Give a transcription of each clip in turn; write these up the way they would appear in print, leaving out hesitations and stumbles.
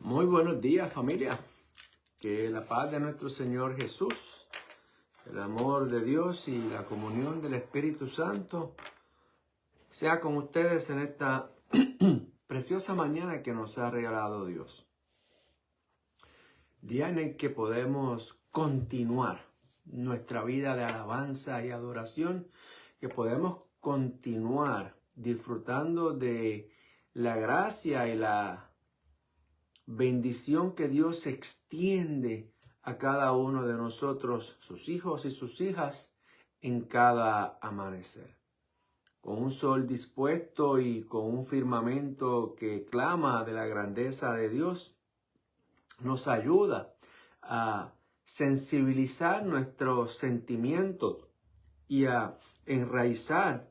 Muy buenos días, familia. Que la paz de nuestro Señor Jesús, el amor de Dios y la comunión del Espíritu Santo sea con ustedes en esta preciosa mañana que nos ha regalado Dios. Día en el que podemos continuar nuestra vida de alabanza y adoración, que podemos continuar disfrutando de la gracia y la bendición que Dios extiende a cada uno de nosotros, sus hijos y sus hijas, en cada amanecer. Con un sol dispuesto y con un firmamento que clama de la grandeza de Dios, nos ayuda a sensibilizar nuestros sentimientos y a enraizar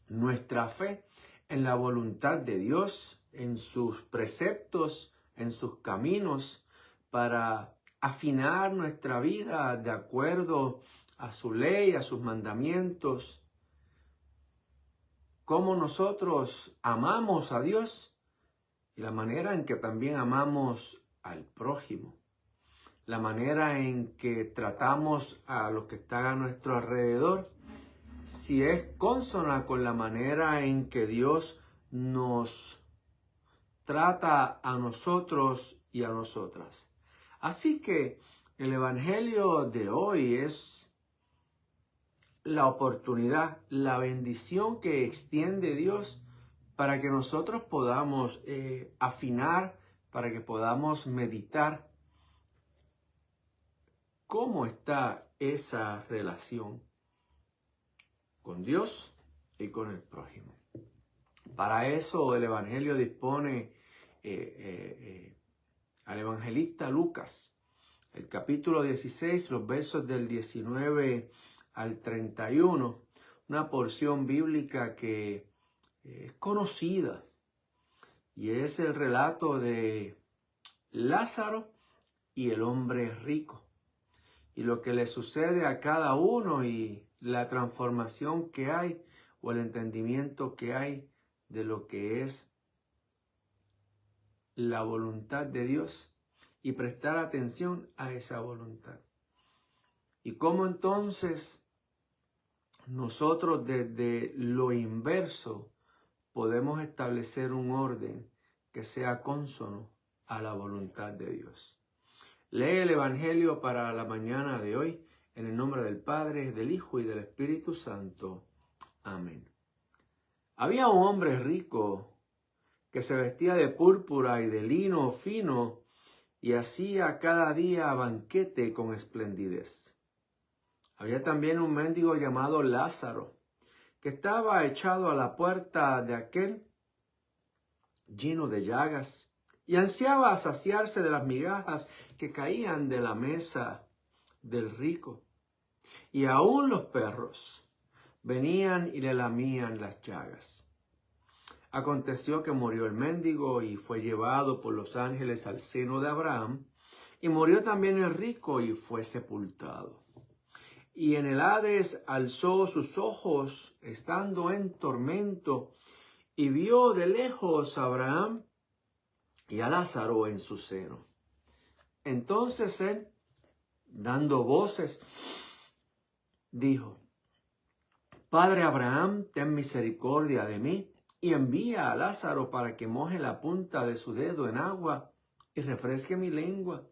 nuestra fe en la voluntad de Dios, en sus preceptos, en sus caminos, para afinar nuestra vida de acuerdo a su ley, a sus mandamientos. Cómo nosotros amamos a Dios y la manera en que también amamos al prójimo. La manera en que tratamos a los que están a nuestro alrededor, si es consona con la manera en que Dios nos trata a nosotros y a nosotras. Así que el Evangelio de hoy es la oportunidad, la bendición que extiende Dios para que nosotros podamos afinar, para que podamos meditar cómo está esa relación con Dios y con el prójimo. Para eso el Evangelio dispone al evangelista Lucas, el capítulo 16, los versos del 19 al 31, una porción bíblica que es conocida y es el relato de Lázaro y el hombre rico y lo que le sucede a cada uno y la transformación que hay o el entendimiento que hay de lo que es la voluntad de Dios y prestar atención a esa voluntad. Y cómo entonces nosotros desde lo inverso podemos establecer un orden que sea cónsono a la voluntad de Dios. Lee el Evangelio para la mañana de hoy en el nombre del Padre, del Hijo y del Espíritu Santo. Amén. Había un hombre rico que se vestía de púrpura y de lino fino y hacía cada día banquete con esplendidez. Había también un mendigo llamado Lázaro, que estaba echado a la puerta de aquel, lleno de llagas, y ansiaba saciarse de las migajas que caían de la mesa del rico. Y aún los perros venían y le lamían las llagas. Aconteció que murió el mendigo y fue llevado por los ángeles al seno de Abraham, y murió también el rico y fue sepultado. Y en el Hades alzó sus ojos, estando en tormento, y vio de lejos a Abraham y a Lázaro en su seno. Entonces él, dando voces, dijo: Padre Abraham, ten misericordia de mí, y envía a Lázaro para que moje la punta de su dedo en agua y refresque mi lengua,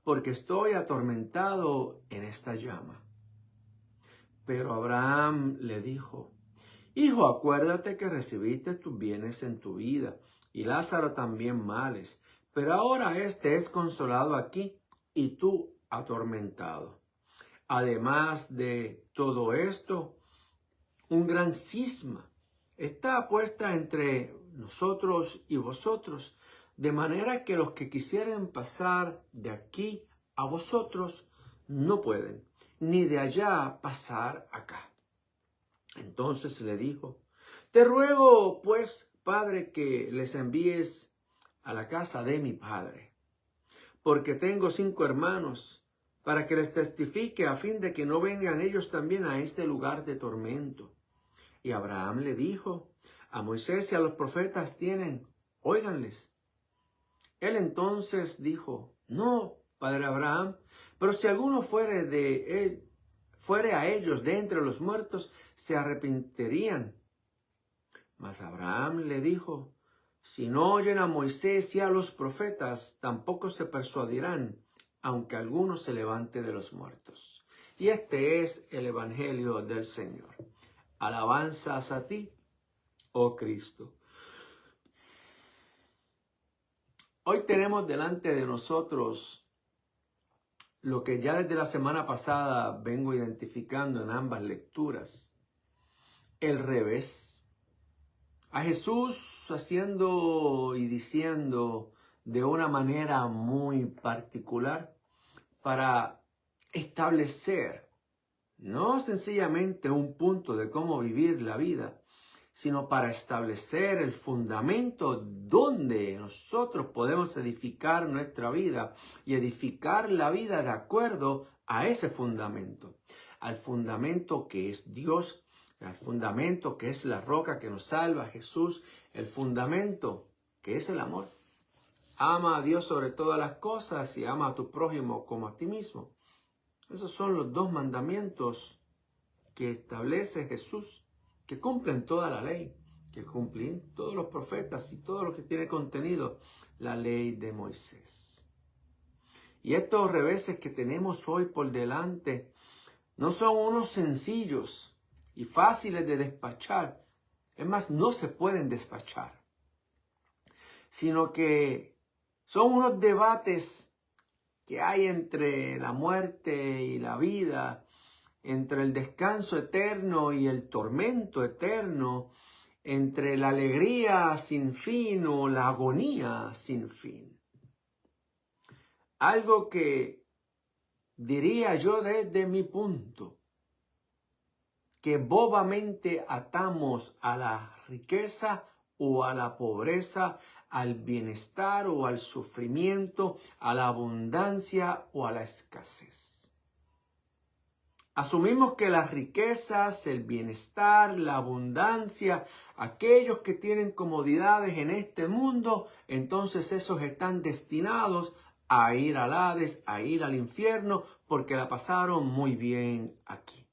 porque estoy atormentado en esta llama. Pero Abraham le dijo: Hijo, acuérdate que recibiste tus bienes en tu vida, y Lázaro también males, pero ahora éste es consolado aquí, y tú atormentado. Además de todo esto, un gran cisma está puesta entre nosotros y vosotros, de manera que los que quisieren pasar de aquí a vosotros no pueden, ni de allá pasar acá. Entonces le dijo: Te ruego, pues, Padre, que les envíes a la casa de mi padre, porque tengo 5 hermanos, para que les testifique a fin de que no vengan ellos también a este lugar de tormento. Y Abraham le dijo: A Moisés y a los profetas tienen, óiganles. Él entonces dijo, no, padre Abraham, pero si alguno fuere a ellos de entre los muertos, se arrepentirían. Mas Abraham le dijo, si no oyen a Moisés y a los profetas, tampoco se persuadirán, aunque alguno se levante de los muertos. Y este es el evangelio del Señor. Alabanzas a ti, oh Cristo. Hoy tenemos delante de nosotros lo que ya desde la semana pasada vengo identificando en ambas lecturas. El revés. A Jesús haciendo y diciendo de una manera muy particular para establecer no sencillamente un punto de cómo vivir la vida, sino para establecer el fundamento donde nosotros podemos edificar nuestra vida y edificar la vida de acuerdo a ese fundamento, al fundamento que es Dios, al fundamento que es la roca que nos salva, Jesús, el fundamento que es el amor. Ama a Dios sobre todas las cosas y ama a tu prójimo como a ti mismo. Esos son los dos mandamientos que establece Jesús, que cumplen toda la ley, que cumplen todos los profetas y todo lo que tiene contenido la ley de Moisés. Y estos reveses que tenemos hoy por delante no son unos sencillos y fáciles de despachar. Es más, no se pueden despachar, sino que son unos debates que hay entre la muerte y la vida, entre el descanso eterno y el tormento eterno, entre la alegría sin fin o la agonía sin fin. Algo que diría yo desde mi punto, que bobamente atamos a la riqueza o a la pobreza, al bienestar o al sufrimiento, a la abundancia o a la escasez. Asumimos que las riquezas, el bienestar, la abundancia, aquellos que tienen comodidades en este mundo, entonces esos están destinados a ir al Hades, a ir al infierno, porque la pasaron muy bien aquí.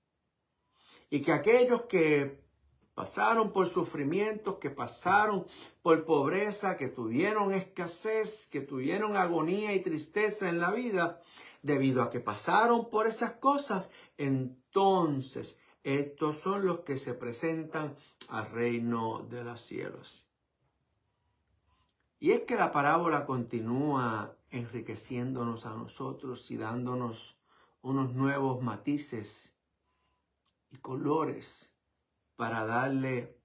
Y que aquellos que pasaron por sufrimientos, que pasaron por pobreza, que tuvieron escasez, que tuvieron agonía y tristeza en la vida, debido a que pasaron por esas cosas, entonces estos son los que se presentan al reino de los cielos. Y es que la parábola continúa enriqueciéndonos a nosotros y dándonos unos nuevos matices y colores para darle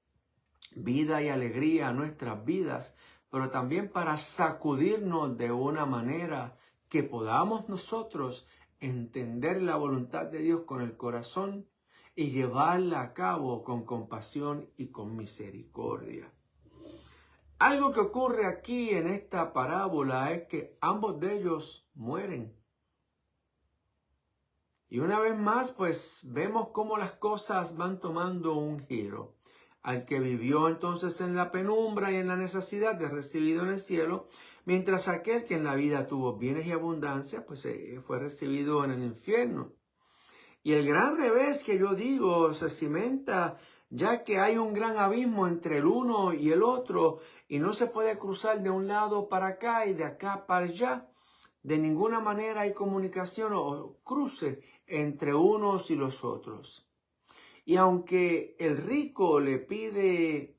vida y alegría a nuestras vidas, pero también para sacudirnos de una manera que podamos nosotros entender la voluntad de Dios con el corazón y llevarla a cabo con compasión y con misericordia. Algo que ocurre aquí en esta parábola es que ambos de ellos mueren. Y una vez más, pues vemos cómo las cosas van tomando un giro. Al que vivió entonces en la penumbra y en la necesidad de recibido en el cielo, mientras aquel que en la vida tuvo bienes y abundancia, pues fue recibido en el infierno. Y el gran revés que yo digo se cimenta, ya que hay un gran abismo entre el uno y el otro, y no se puede cruzar de un lado para acá y de acá para allá. De ninguna manera hay comunicación o cruce entre unos y los otros. Y aunque el rico le pide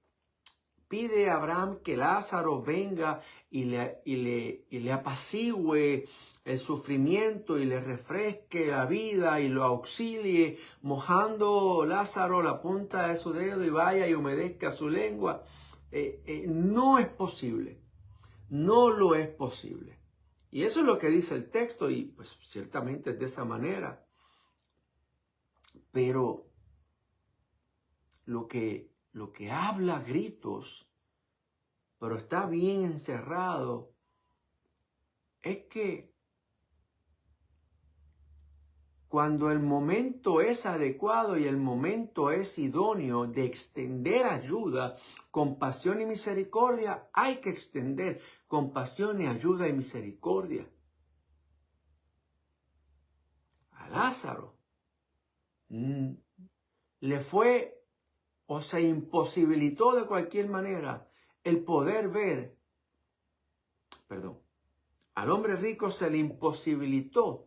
a Abraham que Lázaro venga y le apacigüe el sufrimiento y le refresque la vida y lo auxilie, mojando Lázaro la punta de su dedo y vaya y humedezca su lengua, no es posible. No lo es posible. Y eso es lo que dice el texto y pues ciertamente es de esa manera. Pero lo que habla a gritos, pero está bien encerrado, es que cuando el momento es adecuado y el momento es idóneo de extender ayuda, compasión y misericordia, hay que extender compasión y ayuda y misericordia. A Lázaro le fue o se imposibilitó de cualquier manera el poder ver, al hombre rico se le imposibilitó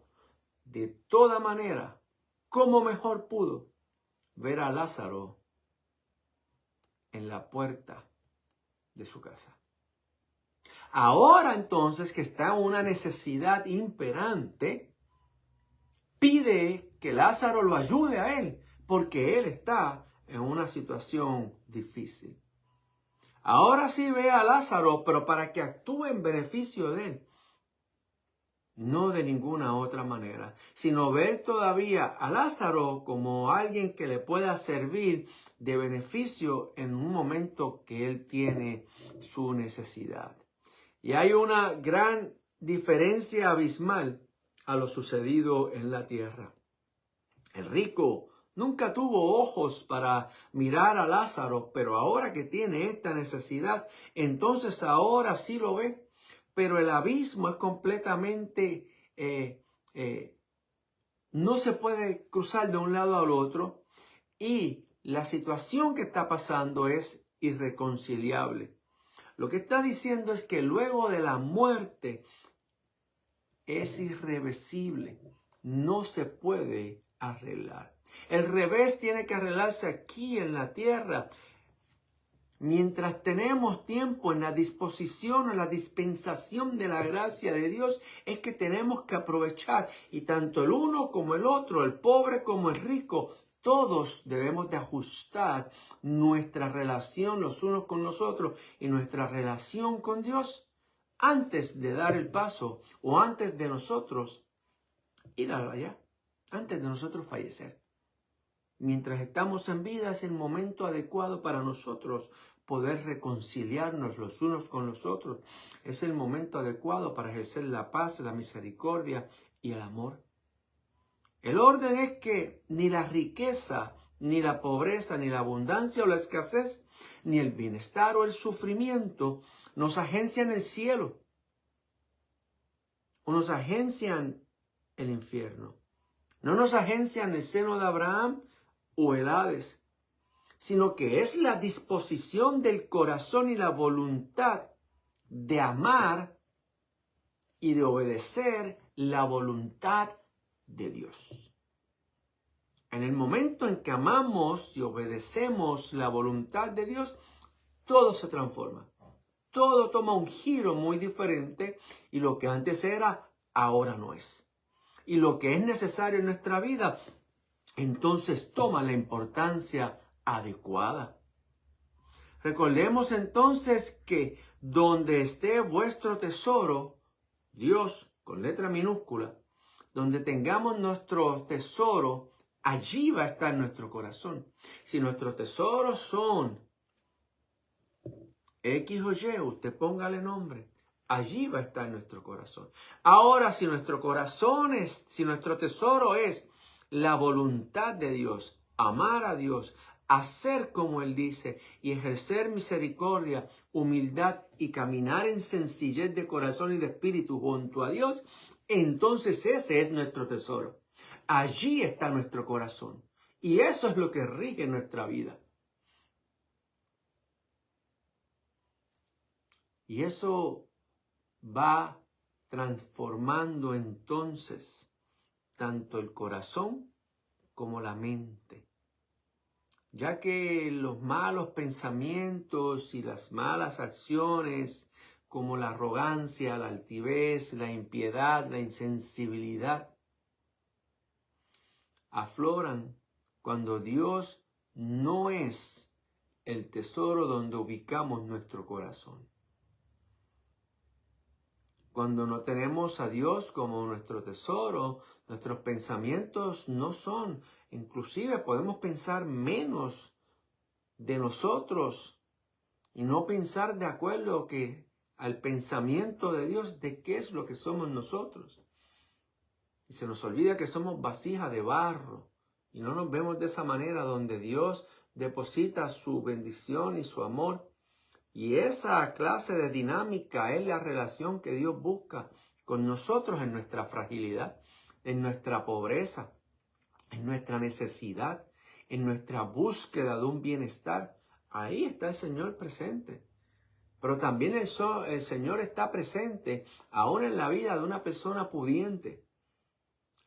de toda manera, como mejor pudo, ver a Lázaro en la puerta de su casa. Ahora entonces que está una necesidad imperante, pide que Lázaro lo ayude a él, porque él está en una situación difícil. Ahora sí ve a Lázaro, pero para que actúe en beneficio de él. No de ninguna otra manera, sino ver todavía a Lázaro como alguien que le pueda servir de beneficio en un momento que él tiene su necesidad. Y hay una gran diferencia abismal a lo sucedido en la tierra. El rico nunca tuvo ojos para mirar a Lázaro, pero ahora que tiene esta necesidad, entonces ahora sí lo ve. Pero el abismo es completamente, no se puede cruzar de un lado al otro y la situación que está pasando es irreconciliable. Lo que está diciendo es que luego de la muerte es irreversible, no se puede arreglar. El revés tiene que arreglarse aquí en la tierra. Mientras tenemos tiempo en la disposición, en la dispensación de la gracia de Dios, es que tenemos que aprovechar. Y tanto el uno como el otro, el pobre como el rico, todos debemos de ajustar nuestra relación los unos con los otros y nuestra relación con Dios antes de dar el paso o antes de nosotros ir allá, antes de nosotros fallecer. Mientras estamos en vida es el momento adecuado para nosotros poder reconciliarnos los unos con los otros. Es el momento adecuado para ejercer la paz, la misericordia y el amor. El orden es que ni la riqueza, ni la pobreza, ni la abundancia o la escasez, ni el bienestar o el sufrimiento nos agencian el cielo o nos agencian el infierno. No nos agencian el seno de Abraham o el Hades, sino que es la disposición del corazón y la voluntad de amar y de obedecer la voluntad de Dios. En el momento en que amamos y obedecemos la voluntad de Dios, todo se transforma. Todo toma un giro muy diferente y lo que antes era, ahora no es. Y lo que es necesario en nuestra vida, entonces toma la importancia adecuada. Recordemos entonces que donde esté vuestro tesoro, Dios con letra minúscula, donde tengamos nuestro tesoro, allí va a estar nuestro corazón. Si nuestros tesoros son X o Y, usted póngale nombre. Allí va a estar nuestro corazón. Ahora, si nuestro corazón es, si nuestro tesoro es la voluntad de Dios, amar a Dios, hacer como Él dice y ejercer misericordia, humildad y caminar en sencillez de corazón y de espíritu junto a Dios, entonces ese es nuestro tesoro. Allí está nuestro corazón. Y eso es lo que rige nuestra vida. Y eso va transformando entonces tanto el corazón como la mente, ya que los malos pensamientos y las malas acciones como la arrogancia, la altivez, la impiedad, la insensibilidad afloran cuando Dios no es el tesoro donde ubicamos nuestro corazón. Cuando no tenemos a Dios como nuestro tesoro, nuestros pensamientos no son. Inclusive podemos pensar menos de nosotros y no pensar de acuerdo al pensamiento de Dios de qué es lo que somos nosotros. Y se nos olvida que somos vasijas de barro. Y no nos vemos de esa manera donde Dios deposita su bendición y su amor. Y esa clase de dinámica es la relación que Dios busca con nosotros en nuestra fragilidad, en nuestra pobreza, en nuestra necesidad, en nuestra búsqueda de un bienestar. Ahí está el Señor presente. Pero también el Señor está presente aún en la vida de una persona pudiente.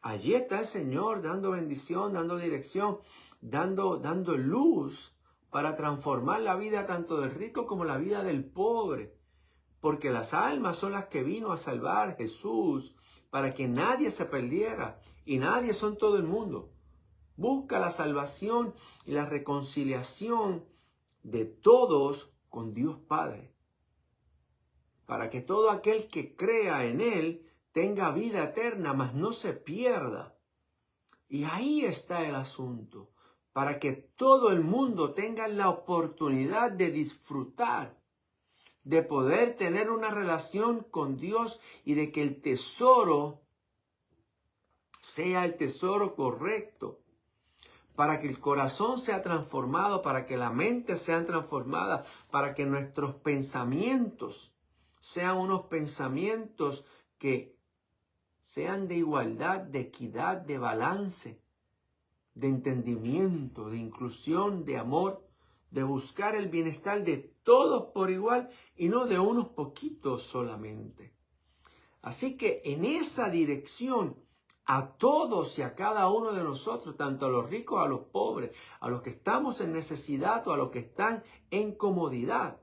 Allí está el Señor dando bendición, dando dirección, dando luz para transformar la vida tanto del rico como la vida del pobre. Porque las almas son las que vino a salvar Jesús para que nadie se perdiera. Y nadie son todo el mundo. Busca la salvación y la reconciliación de todos con Dios Padre. Para que todo aquel que crea en Él tenga vida eterna, mas no se pierda. Y ahí está el asunto. Para que todo el mundo tenga la oportunidad de disfrutar, de poder tener una relación con Dios y de que el tesoro sea el tesoro correcto. Para que el corazón sea transformado, para que la mente sea transformada, para que nuestros pensamientos sean unos pensamientos que sean de igualdad, de equidad, de balance, de entendimiento, de inclusión, de amor, de buscar el bienestar de todos por igual y no de unos poquitos solamente. Así que en esa dirección, a todos y a cada uno de nosotros, tanto a los ricos, a los pobres, a los que estamos en necesidad o a los que están en comodidad,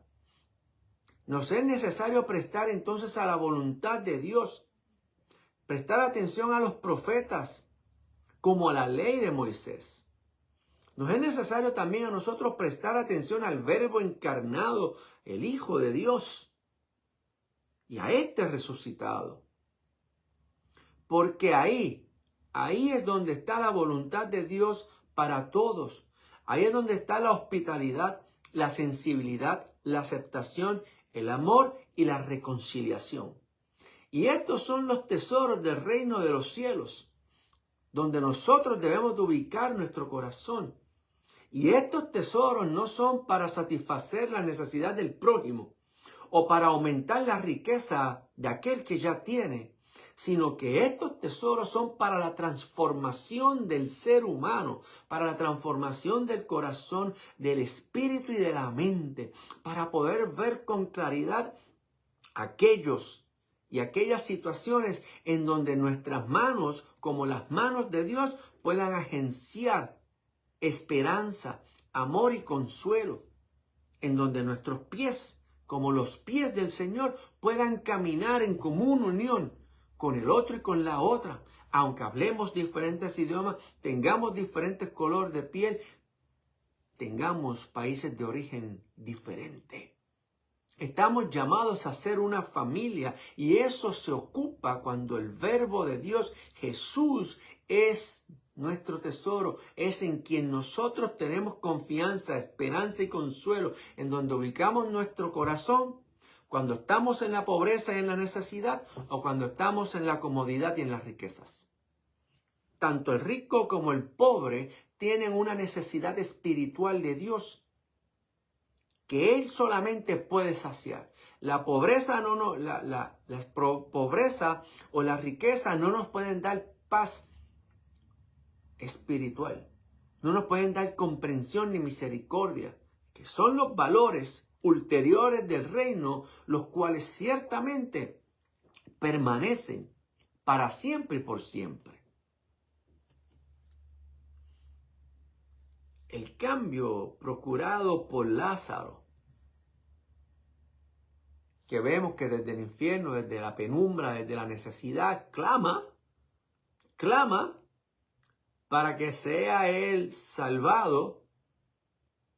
nos es necesario prestar entonces a la voluntad de Dios, prestar atención a los profetas, como a la ley de Moisés. Nos es necesario también a nosotros prestar atención al Verbo encarnado, el Hijo de Dios, y a este resucitado. Porque ahí es donde está la voluntad de Dios para todos. Ahí es donde está la hospitalidad, la sensibilidad, la aceptación, el amor y la reconciliación. Y estos son los tesoros del reino de los cielos, donde nosotros debemos de ubicar nuestro corazón. Y estos tesoros no son para satisfacer la necesidad del prójimo o para aumentar la riqueza de aquel que ya tiene, sino que estos tesoros son para la transformación del ser humano, para la transformación del corazón, del espíritu y de la mente, para poder ver con claridad aquellos y aquellas situaciones en donde nuestras manos, como las manos de Dios, puedan agenciar esperanza, amor y consuelo, en donde nuestros pies, como los pies del Señor, puedan caminar en común unión con el otro y con la otra. Aunque hablemos diferentes idiomas, tengamos diferentes colores de piel, tengamos países de origen diferente. Estamos llamados a ser una familia y eso se ocupa cuando el Verbo de Dios, Jesús, es nuestro tesoro, es en quien nosotros tenemos confianza, esperanza y consuelo, en donde ubicamos nuestro corazón cuando estamos en la pobreza y en la necesidad o cuando estamos en la comodidad y en las riquezas. Tanto el rico como el pobre tienen una necesidad espiritual de Dios que Él solamente puede saciar. La pobreza pobreza o la riqueza no nos pueden dar paz espiritual. No nos pueden dar comprensión ni misericordia, que son los valores ulteriores del reino, los cuales ciertamente permanecen para siempre y por siempre. El cambio procurado por Lázaro, que vemos que desde el infierno, desde la penumbra, desde la necesidad, clama para que sea él salvado,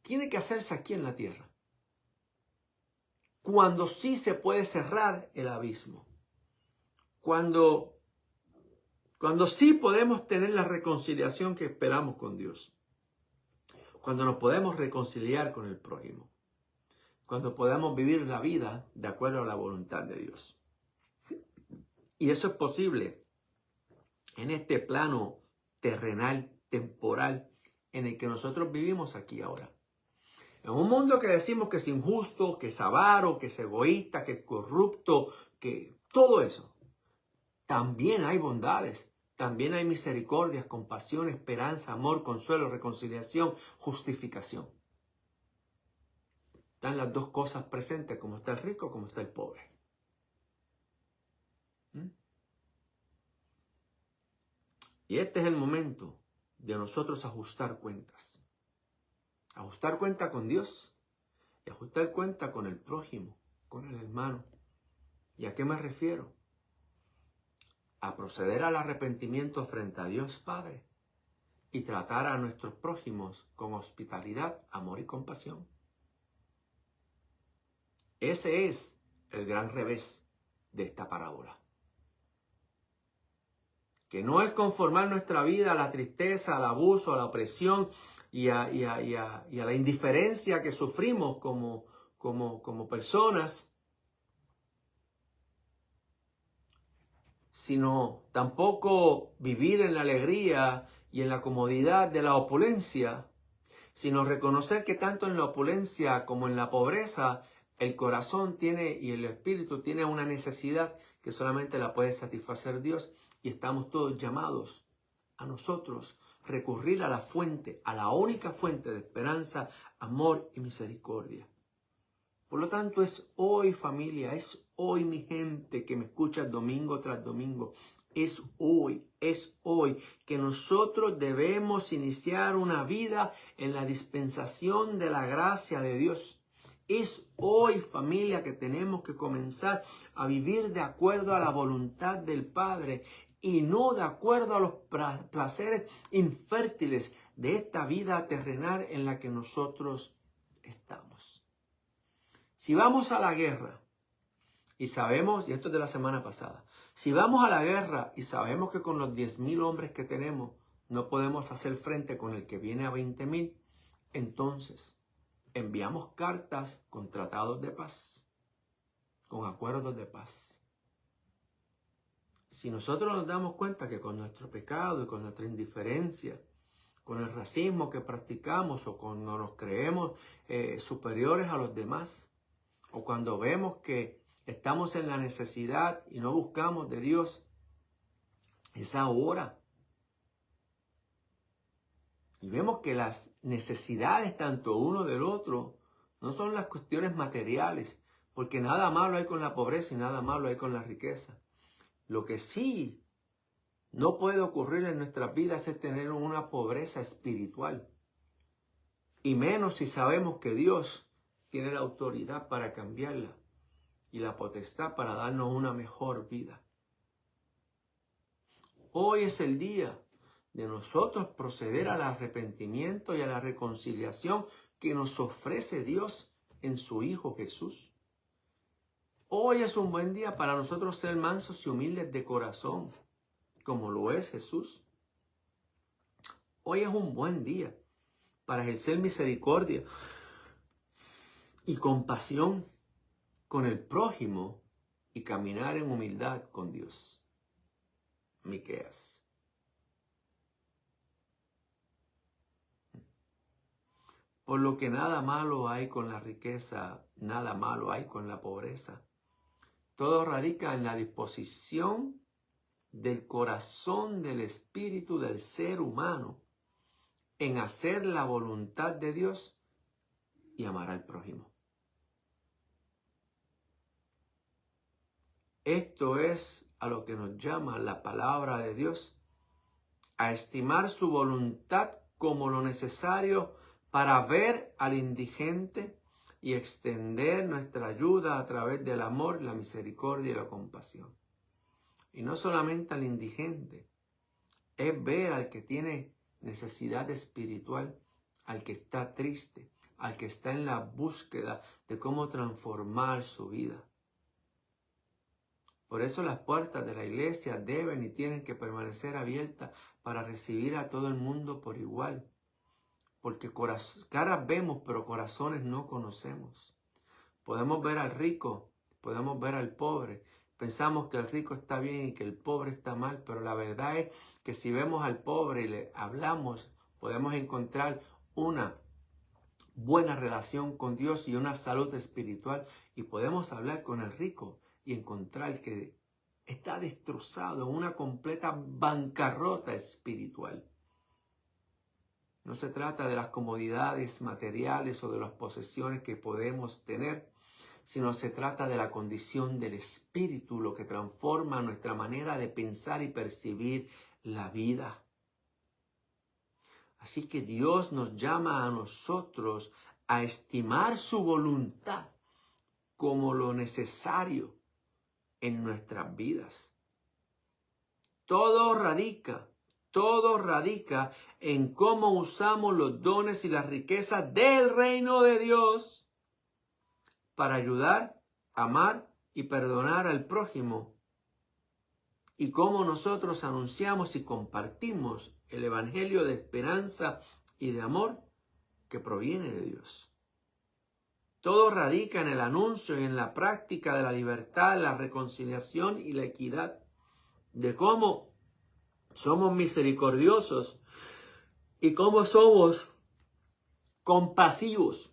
tiene que hacerse aquí en la tierra. Cuando sí se puede cerrar el abismo. Cuando sí podemos tener la reconciliación que esperamos con Dios. Cuando nos podemos reconciliar con el prójimo. Cuando podamos vivir la vida de acuerdo a la voluntad de Dios. Y eso es posible en este plano terrenal, temporal, en el que nosotros vivimos aquí ahora. En un mundo que decimos que es injusto, que es avaro, que es egoísta, que es corrupto, que todo eso. También hay bondades, también hay misericordias, compasión, esperanza, amor, consuelo, reconciliación, justificación. Están las dos cosas presentes, como está el rico, como está el pobre. Y este es el momento de nosotros ajustar cuentas. Ajustar cuenta con Dios y ajustar cuenta con el prójimo, con el hermano. ¿Y a qué me refiero? A proceder al arrepentimiento frente a Dios Padre y tratar a nuestros prójimos con hospitalidad, amor y compasión. Ese es el gran revés de esta parábola. Que no es conformar nuestra vida a la tristeza, al abuso, a la opresión y a la indiferencia que sufrimos como personas, sino tampoco vivir en la alegría y en la comodidad de la opulencia, sino reconocer que tanto en la opulencia como en la pobreza, el corazón tiene y el espíritu tiene una necesidad que solamente la puede satisfacer Dios, y estamos todos llamados a nosotros recurrir a la fuente, a la única fuente de esperanza, amor y misericordia. Por lo tanto, es hoy, familia, es hoy, mi gente que me escucha domingo tras domingo. Es hoy que nosotros debemos iniciar una vida en la dispensación de la gracia de Dios. Es hoy, familia, que tenemos que comenzar a vivir de acuerdo a la voluntad del Padre y no de acuerdo a los placeres infértiles de esta vida terrenal en la que nosotros estamos. Si vamos a la guerra y sabemos, y esto es de la semana pasada, si vamos a la guerra y sabemos que con los 10,000 hombres que tenemos no podemos hacer frente con el que viene a 20,000, entonces enviamos cartas con tratados de paz, con acuerdos de paz. Si nosotros nos damos cuenta que con nuestro pecado y con nuestra indiferencia, con el racismo que practicamos o cuando nos creemos superiores a los demás, o cuando vemos que estamos en la necesidad y no buscamos de Dios, es ahora. Y vemos que las necesidades tanto uno del otro no son las cuestiones materiales, porque nada malo hay con la pobreza y nada malo hay con la riqueza. Lo que sí no puede ocurrir en nuestras vidas es tener una pobreza espiritual. Y menos si sabemos que Dios tiene la autoridad para cambiarla y la potestad para darnos una mejor vida. Hoy es el día de nosotros proceder al arrepentimiento y a la reconciliación que nos ofrece Dios en su Hijo Jesús. Hoy es un buen día para nosotros ser mansos y humildes de corazón, como lo es Jesús. Hoy es un buen día para ejercer misericordia y compasión con el prójimo y caminar en humildad con Dios. Miqueas. Por lo que nada malo hay con la riqueza, nada malo hay con la pobreza. Todo radica en la disposición del corazón, del espíritu del ser humano, en hacer la voluntad de Dios y amar al prójimo. Esto es a lo que nos llama la palabra de Dios, a estimar su voluntad como lo necesario para ver al indigente y extender nuestra ayuda a través del amor, la misericordia y la compasión. Y no solamente al indigente, es ver al que tiene necesidad espiritual, al que está triste, al que está en la búsqueda de cómo transformar su vida. Por eso las puertas de la iglesia deben y tienen que permanecer abiertas para recibir a todo el mundo por igual. Porque caras vemos, pero corazones no conocemos. Podemos ver al rico, podemos ver al pobre, Pensamos que el rico está bien y que el pobre está mal, pero la verdad es que si vemos al pobre y le hablamos, podemos encontrar una buena relación con Dios y una salud espiritual, y podemos hablar con el rico y encontrar que está destrozado, una completa bancarrota espiritual. No se trata de las comodidades materiales o de las posesiones que podemos tener, sino se trata de la condición del espíritu, lo que transforma nuestra manera de pensar y percibir la vida. Así que Dios nos llama a nosotros a estimar su voluntad como lo necesario en nuestras vidas. Todo radica en cómo usamos los dones y las riquezas del reino de Dios para ayudar, amar y perdonar al prójimo, y cómo nosotros anunciamos y compartimos el evangelio de esperanza y de amor que proviene de Dios. Todo radica en el anuncio y en la práctica de la libertad, la reconciliación y la equidad, de cómo somos misericordiosos y cómo somos compasivos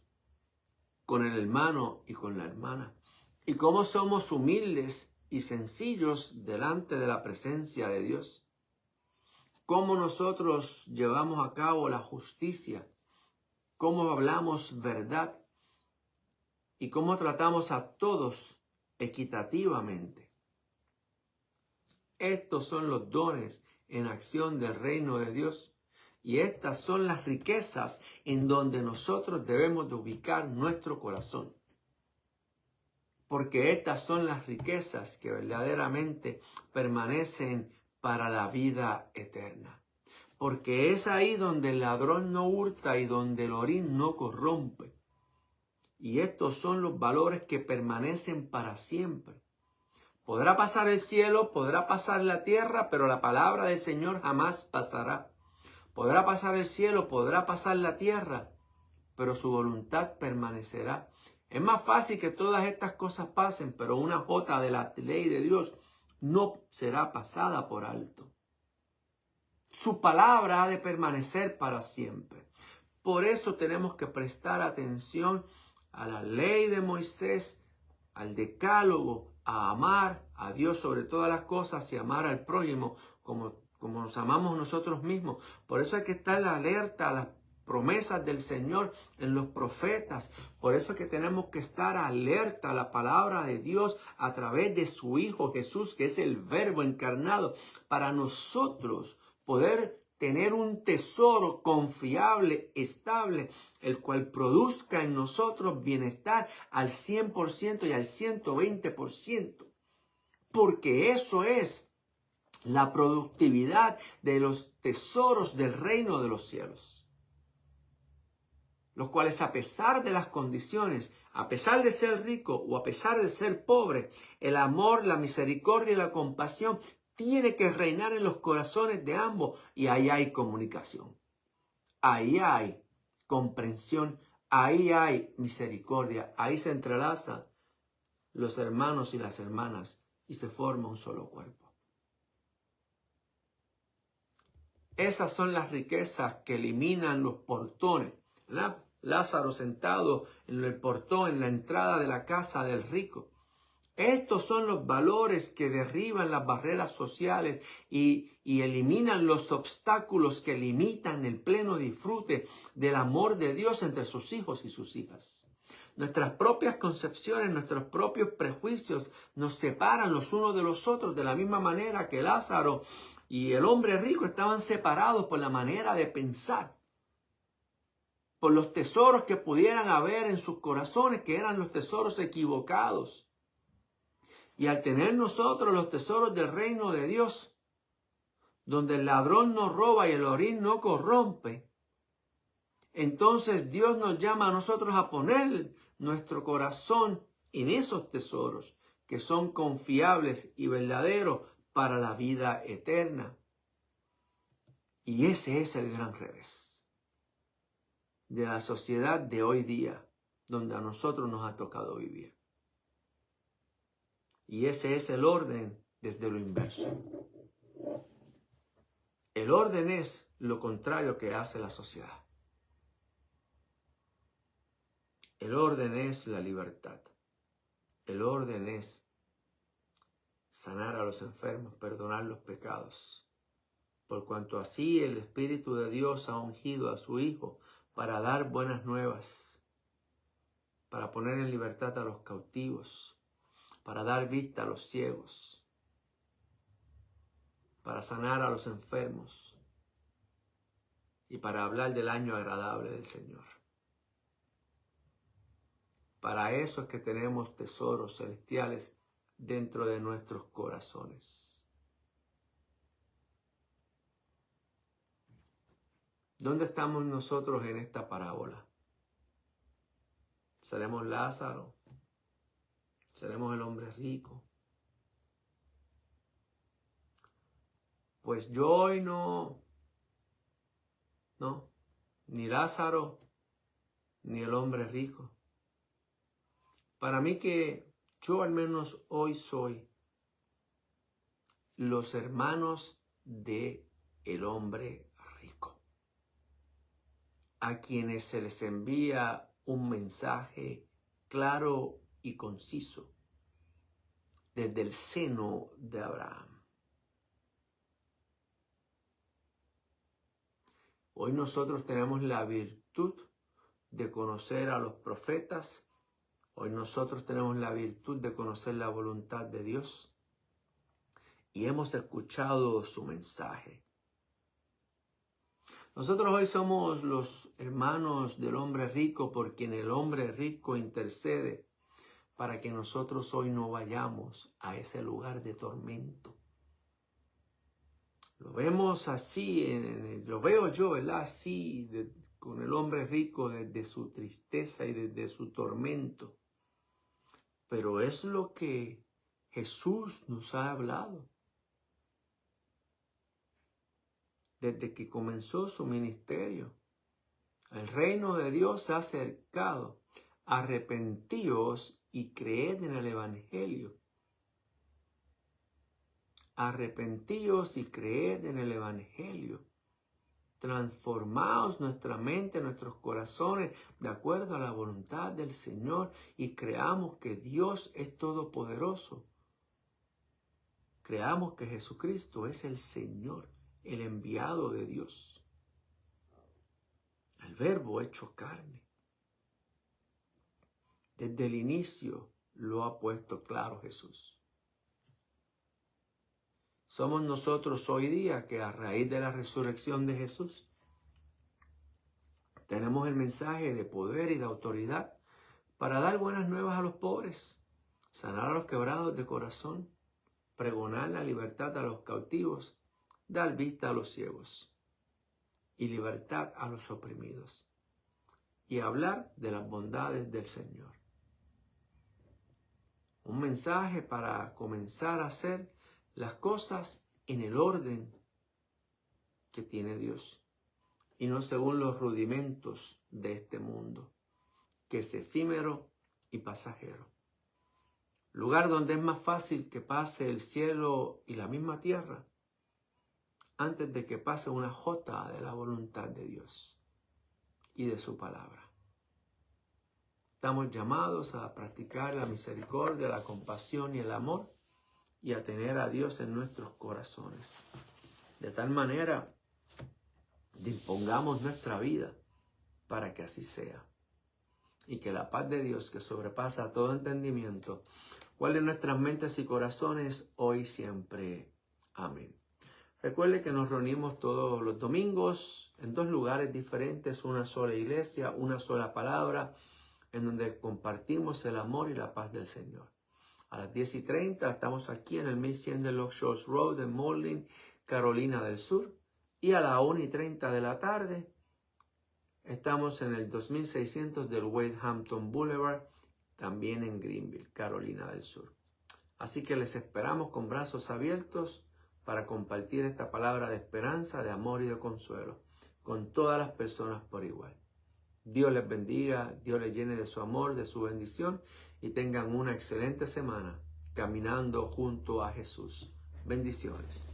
con el hermano y con la hermana, y cómo somos humildes y sencillos delante de la presencia de Dios. Cómo nosotros llevamos a cabo la justicia, cómo hablamos verdad y cómo tratamos a todos equitativamente. Estos son los dones en acción del reino de Dios, y estas son las riquezas en donde nosotros debemos de ubicar nuestro corazón. Porque estas son las riquezas que verdaderamente permanecen para la vida eterna. Porque es ahí donde el ladrón no hurta y donde el orín no corrompe. Y estos son los valores que permanecen para siempre. Podrá pasar el cielo, podrá pasar la tierra, pero la palabra del Señor jamás pasará. Podrá pasar el cielo, podrá pasar la tierra, pero su voluntad permanecerá. Es más fácil que todas estas cosas pasen, pero una jota de la ley de Dios no será pasada por alto. Su palabra ha de permanecer para siempre. Por eso tenemos que prestar atención a la ley de Moisés, al decálogo, a amar a Dios sobre todas las cosas y amar al prójimo como nos amamos nosotros mismos. Por eso hay que estar alerta a las promesas del Señor en los profetas. Por eso es que tenemos que estar alerta a la palabra de Dios a través de su Hijo Jesús, que es el Verbo encarnado, para nosotros poder tener un tesoro confiable, estable, el cual produzca en nosotros bienestar al 100% y al 120%. Porque eso es la productividad de los tesoros del reino de los cielos. Los cuales, a pesar de las condiciones, a pesar de ser rico o a pesar de ser pobre, el amor, la misericordia y la compasión tiene que reinar en los corazones de ambos, y ahí hay comunicación, ahí hay comprensión, ahí hay misericordia, ahí se entrelazan los hermanos y las hermanas y se forma un solo cuerpo. Esas son las riquezas que eliminan los portones, ¿verdad? Lázaro sentado en el portón, en la entrada de la casa del rico. Estos son los valores que derriban las barreras sociales y eliminan los obstáculos que limitan el pleno disfrute del amor de Dios entre sus hijos y sus hijas. Nuestras propias concepciones, nuestros propios prejuicios nos separan los unos de los otros, de la misma manera que Lázaro y el hombre rico estaban separados por la manera de pensar, por los tesoros que pudieran haber en sus corazones, que eran los tesoros equivocados. Y al tener nosotros los tesoros del reino de Dios, donde el ladrón no roba y el orín no corrompe, entonces Dios nos llama a nosotros a poner nuestro corazón en esos tesoros que son confiables y verdaderos para la vida eterna. Y ese es el gran revés de la sociedad de hoy día, donde a nosotros nos ha tocado vivir. Y ese es el orden desde lo inverso. El orden es lo contrario que hace la sociedad. El orden es la libertad. El orden es sanar a los enfermos, perdonar los pecados. Por cuanto así el Espíritu de Dios ha ungido a su Hijo para dar buenas nuevas, para poner en libertad a los cautivos, para dar vista a los ciegos, para sanar a los enfermos y para hablar del año agradable del Señor. Para eso es que tenemos tesoros celestiales dentro de nuestros corazones. ¿Dónde estamos nosotros en esta parábola? ¿Seremos Lázaro? ¿Seremos el hombre rico? Pues yo hoy no, ni Lázaro, ni el hombre rico. Para mí que yo al menos hoy soy los hermanos de el hombre rico, a quienes se les envía un mensaje claro y conciso desde el seno de Abraham. Hoy nosotros tenemos la virtud de conocer a los profetas. Hoy nosotros tenemos la virtud de conocer la voluntad de Dios y hemos escuchado su mensaje. Nosotros hoy somos los hermanos del hombre rico por quien el hombre rico intercede para que nosotros hoy no vayamos a ese lugar de tormento. Lo vemos así, lo veo yo, ¿verdad? Así, con el hombre rico desde su tristeza y desde su tormento. Pero es lo que Jesús nos ha hablado. Desde que comenzó su ministerio, el reino de Dios se ha acercado. Arrepentíos y creed en el Evangelio. Arrepentíos y creed en el Evangelio. Transformaos nuestra mente, nuestros corazones, de acuerdo a la voluntad del Señor y creamos que Dios es todopoderoso. Creamos que Jesucristo es el Señor, el enviado de Dios. El Verbo hecho carne. Desde el inicio lo ha puesto claro Jesús. Somos nosotros hoy día que a raíz de la resurrección de Jesús tenemos el mensaje de poder y de autoridad para dar buenas nuevas a los pobres, sanar a los quebrados de corazón, pregonar la libertad a los cautivos, dar vista a los ciegos y libertad a los oprimidos y hablar de las bondades del Señor. Un mensaje para comenzar a hacer las cosas en el orden que tiene Dios y no según los rudimentos de este mundo, que es efímero y pasajero. Lugar donde es más fácil que pase el cielo y la misma tierra antes de que pase una jota de la voluntad de Dios y de su palabra. Estamos llamados a practicar la misericordia, la compasión y el amor y a tener a Dios en nuestros corazones. De tal manera, dispongamos nuestra vida para que así sea. Y que la paz de Dios, que sobrepasa todo entendimiento, guarde nuestras mentes y corazones hoy y siempre. Amén. Recuerde que nos reunimos todos los domingos en 2 lugares diferentes, una sola iglesia, una sola palabra, en donde compartimos el amor y la paz del Señor. A las 10:30 estamos aquí en el 1100 de Lock Shores Road en Moreland, Carolina del Sur. Y a las 1:30 de la tarde estamos en el 2600 del Wade Hampton Boulevard, también en Greenville, Carolina del Sur. Así que les esperamos con brazos abiertos para compartir esta palabra de esperanza, de amor y de consuelo con todas las personas por igual. Dios les bendiga, Dios les llene de su amor, de su bendición y tengan una excelente semana. caminando junto a Jesús. Bendiciones.